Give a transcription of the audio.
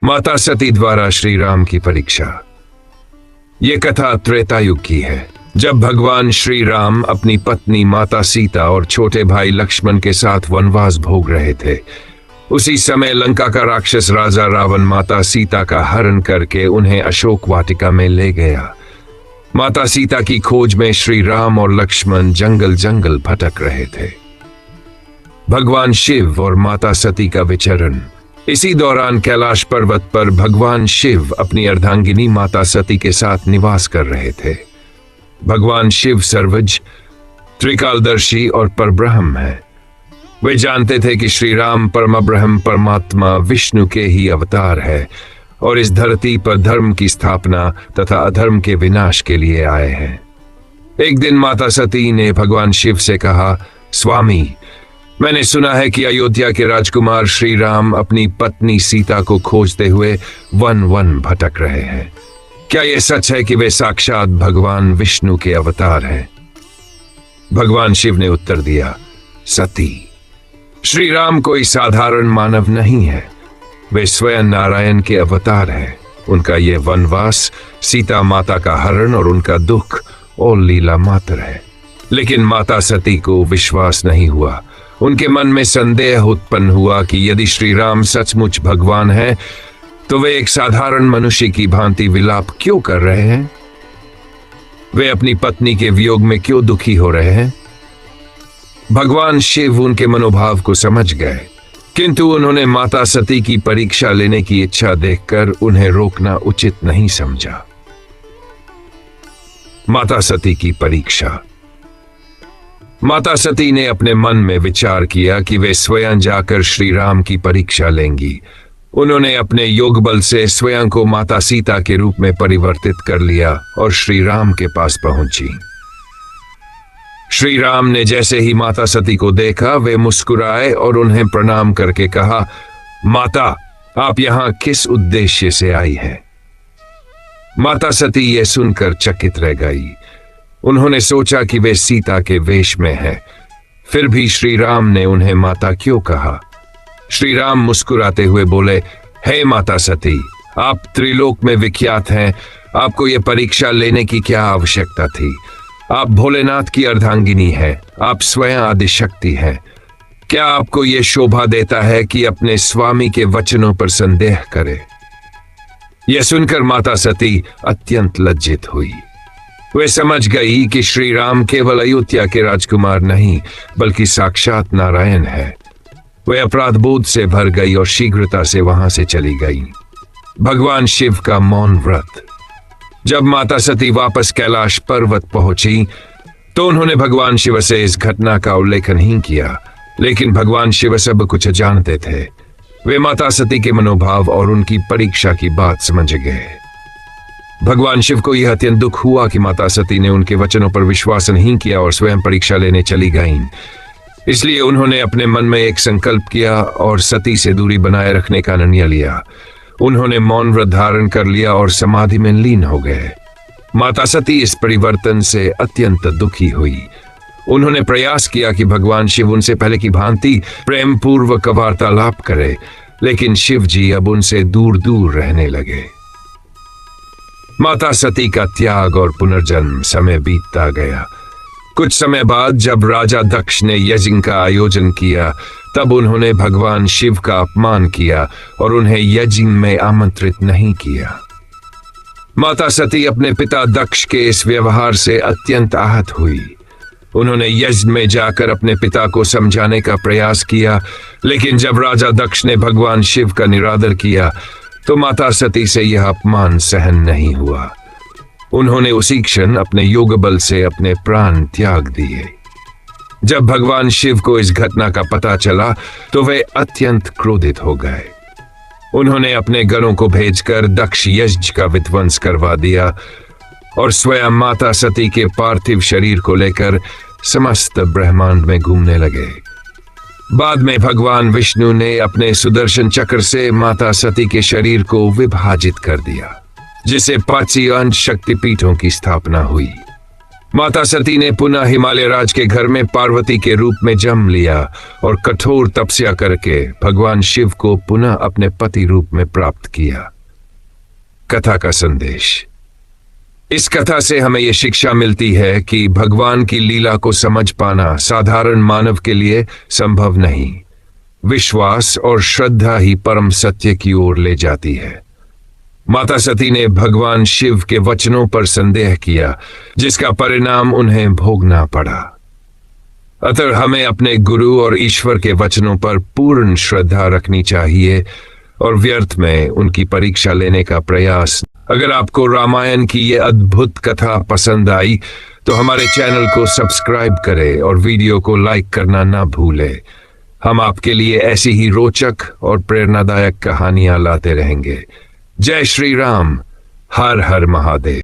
माता सती द्वारा श्री राम की परीक्षा। ये कथा त्रेता युग की है, जब भगवान श्री राम अपनी पत्नी माता सीता और छोटे भाई लक्ष्मण के साथ वनवास भोग रहे थे। उसी समय लंका का राक्षस राजा रावण माता सीता का हरण करके उन्हें अशोक वाटिका में ले गया। माता सीता की खोज में श्री राम और लक्ष्मण जंगल जंगल भटक रहे थे। भगवान शिव और माता सती का विचरण। इसी दौरान कैलाश पर्वत पर भगवान शिव अपनी अर्धांगिनी माता सती के साथ निवास कर रहे थे। भगवान शिव सर्वज्ञ, त्रिकालदर्शी और परब्रह्म हैं। वे जानते थे कि श्री राम परमब्रह्म परमात्मा विष्णु के ही अवतार है और इस धरती पर धर्म की स्थापना तथा अधर्म के विनाश के लिए आए हैं। एक दिन माता सती ने भगवान शिव से कहा, स्वामी, मैंने सुना है कि अयोध्या के राजकुमार श्री राम अपनी पत्नी सीता को खोजते हुए वन वन भटक रहे हैं। क्या यह सच है कि वे साक्षात भगवान विष्णु के अवतार हैं? भगवान शिव ने उत्तर दिया, सती, श्री राम कोई साधारण मानव नहीं है। वे स्वयं नारायण के अवतार हैं। उनका यह वनवास, सीता माता का हरण और उनका दुख और लीला मात्र है। लेकिन माता सती को विश्वास नहीं हुआ। उनके मन में संदेह उत्पन्न हुआ कि यदि श्री राम सचमुच भगवान है तो वे एक साधारण मनुष्य की भांति विलाप क्यों कर रहे हैं? वे अपनी पत्नी के वियोग में क्यों दुखी हो रहे हैं? भगवान शिव उनके मनोभाव को समझ गए, किंतु उन्होंने माता सती की परीक्षा लेने की इच्छा देखकर उन्हें रोकना उचित नहीं समझा। माता सती की परीक्षा। माता सती ने अपने मन में विचार किया कि वे स्वयं जाकर श्री राम की परीक्षा लेंगी। उन्होंने अपने योग बल से स्वयं को माता सीता के रूप में परिवर्तित कर लिया और श्री राम के पास पहुंची। श्री राम ने जैसे ही माता सती को देखा, वे मुस्कुराए और उन्हें प्रणाम करके कहा, माता, आप यहां किस उद्देश्य से आई हैं? माता सती यह सुनकर चकित रह गई। उन्होंने सोचा कि वे सीता के वेश में हैं। फिर भी श्री राम ने उन्हें माता क्यों कहा? श्री राम मुस्कुराते हुए बोले, हे माता सती, आप त्रिलोक में विख्यात हैं। आपको यह परीक्षा लेने की क्या आवश्यकता थी? आप भोलेनाथ की अर्धांगिनी हैं। आप स्वयं आदिशक्ति हैं। क्या आपको यह शोभा देता है कि अपने स्वामी के वचनों पर संदेह करें? यह सुनकर माता सती अत्यंत लज्जित हुई। वे समझ गई कि श्री राम केवल अयोध्या के राजकुमार नहीं बल्कि साक्षात नारायण है। वे अपराध बोध से भर गई और शीघ्रता से वहां से चली गई। भगवान शिव का मौन व्रत। जब माता सती वापस कैलाश पर्वत पहुंची तो उन्होंने भगवान शिव से इस घटना का उल्लेख नहीं किया, लेकिन भगवान शिव सब कुछ जानते थे। वे माता सती के मनोभाव और उनकी परीक्षा की बात समझ गए। भगवान शिव को यह अत्यंत दुख हुआ कि माता सती ने उनके वचनों पर विश्वास नहीं किया और स्वयं परीक्षा लेने चली गईं। इसलिए उन्होंने अपने मन में एक संकल्प किया और सती से दूरी बनाए रखने का निर्णय लिया। उन्होंने मौन व्रत धारण कर लिया और समाधि में लीन हो गए। माता सती इस परिवर्तन से अत्यंत दुखी हुई। उन्होंने प्रयास किया कि भगवान शिव उनसे पहले की भांति प्रेम पूर्वक वार्तालाप करे, लेकिन शिव जी अब उनसे दूर दूर रहने लगे। माता सती का त्याग और पुनर्जन्म। समय बीतता गया। कुछ समय बाद जब राजा दक्ष ने यज्ञ का आयोजन किया, तब उन्होंने भगवान शिव का अपमान किया और उन्हें यज्ञ में आमंत्रित नहीं किया। माता सती अपने पिता दक्ष के इस व्यवहार से अत्यंत आहत हुई। उन्होंने यज्ञ में जाकर अपने पिता को समझाने का प्रयास किया, लेकिन जब राजा दक्ष ने भगवान शिव का निरादर किया तो माता सती से यह अपमान सहन नहीं हुआ। उन्होंने उसी क्षण अपने योग बल से अपने प्राण त्याग दिए। जब भगवान शिव को इस घटना का पता चला तो वे अत्यंत क्रोधित हो गए। उन्होंने अपने गणों को भेजकर दक्ष यज्ञ का विध्वंस करवा दिया और स्वयं माता सती के पार्थिव शरीर को लेकर समस्त ब्रह्मांड में घूमने लगे। बाद में भगवान विष्णु ने अपने सुदर्शन चक्र से माता सती के शरीर को विभाजित कर दिया, जिससे 5 अंश शक्तिपीठों की स्थापना हुई। माता सती ने पुनः हिमालय राज के घर में पार्वती के रूप में जन्म लिया और कठोर तपस्या करके भगवान शिव को पुनः अपने पति रूप में प्राप्त किया। कथा का संदेश। इस कथा से हमें यह शिक्षा मिलती है कि भगवान की लीला को समझ पाना साधारण मानव के लिए संभव नहीं। विश्वास और श्रद्धा ही परम सत्य की ओर ले जाती है। माता सती ने भगवान शिव के वचनों पर संदेह किया, जिसका परिणाम उन्हें भोगना पड़ा। अतः हमें अपने गुरु और ईश्वर के वचनों पर पूर्ण श्रद्धा रखनी चाहिए और व्यर्थ में उनकी परीक्षा लेने का प्रयास। अगर आपको रामायण की ये अद्भुत कथा पसंद आई तो हमारे चैनल को सब्सक्राइब करें और वीडियो को लाइक करना ना भूलें। हम आपके लिए ऐसी ही रोचक और प्रेरणादायक कहानियां लाते रहेंगे। जय श्री राम। हर हर महादेव।